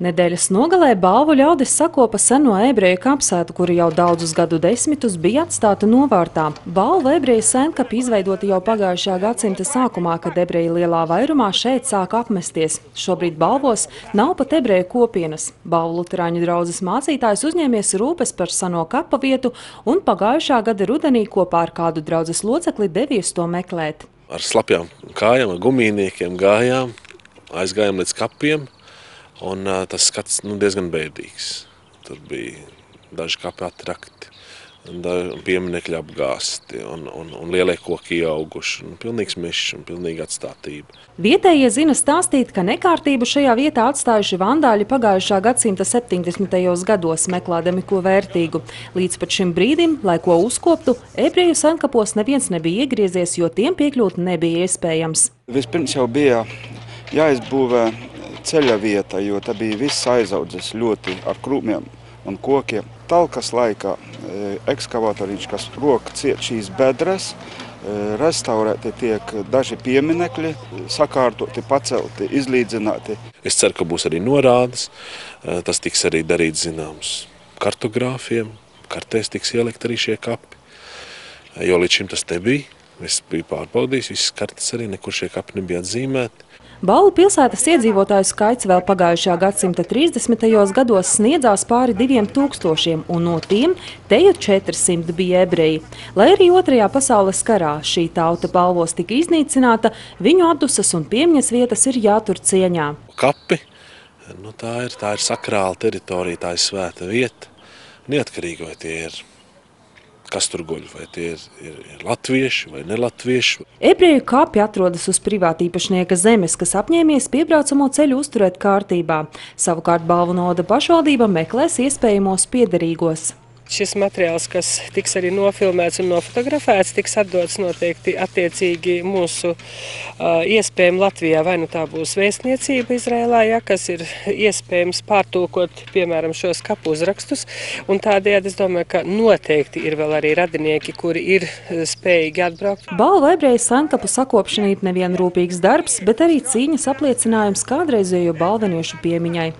Nedēļas nogalē balvu ļaudis sakopa seno ebreju kapsētu, kuri jau daudzus gadu desmitus bija atstāta novārtā. Balvu ebreju senkapi izveidoti jau pagājušā gadsimta sākumā, kad ebreji lielā vairumā šeit sāk apmesties. Šobrīd balvos nav pat ebreju kopienas. Balvu luterāņu draudzes mācītājs uzņēmies rūpes par seno kapa vietu un pagājušā gada rudenī kopā ar kādu draudzes locekli devies to meklēt. Ar slapjām kājām, ar gumijniekiem gājām, aizgājām līdz kapiem. Un tas skats diezgan bēdīgs. Tur bija daži kapi attrakti, pieminekļi apgāsti un lielie koki ieauguši. Pilnīgs mežs un pilnīga atstātība. Vietējie zina stāstīt, ka nekārtību šajā vietā atstājuši vandāļi pagājušā gadsimta 70. gados, meklēdami ko vērtīgu. Līdz pat šim brīdim, lai ko uzkoptu, ebreju senkapos neviens nebija iegriezies, jo tiem piekļūt nebija iespējams. Vispirms jau bija jāizbūvē ceļa vieta, jo tā bija viss aizaudzis ļoti ar krūmiem un kokiem. Talkas laikā ekskavatoriņš, kas roka ciet šīs bedres, restaurēti tiek daži pieminekļi, sakārtoti, pacelti, izlīdzināti. Es ceru, ka būs arī norādes, tas tiks arī darīts zināms kartogrāfiem, kartēs tiks ielikt arī šie kapi, jo līdz šim tas nebija. Es biju pārbaudījis, visas kartes arī, nekur šie kapi nebija atzīmēti. Balvu pilsētas iedzīvotāju skaits vēl pagājušā gadsimta 30. gados sniedzās pāri 2000, un no tiem teju 400 bija ebreji. Lai arī Otrajā pasaules karā šī tauta balvos tika iznīcināta, viņu atdusas un piemiņas vietas ir jātur cieņā. Kapi, tā ir sakrāla teritorija, tā ir svēta vieta, neatkarīgi vai tie ir. Kas tur guļ, vai tie ir latvieši vai nelatvieši. Ebreju kapi atrodas uz privātīpašnieka zemes, kas apņēmies piebraucamo ceļu uzturēt kārtībā. Savukārt balvu novada pašvaldība meklēs iespējamos piederīgos. Šis materiāls, kas tiks arī nofilmēts un nofotografēts, tiks atdots noteikti attiecīgi mūsu iespējami Latvijā. Vai nu tā būs vēstniecība Izrēlā, kas ir iespējams pārtulkot, piemēram, šos kapu uzrakstus. Un tādējādi es domāju, ka noteikti ir vēl arī radinieki, kuri ir spējīgi atbraukt. Balvu ebreju senkapu sakopšanīt nevien rūpīgs darbs, bet arī cīņas apliecinājums kādreizējo balveniešu piemiņai.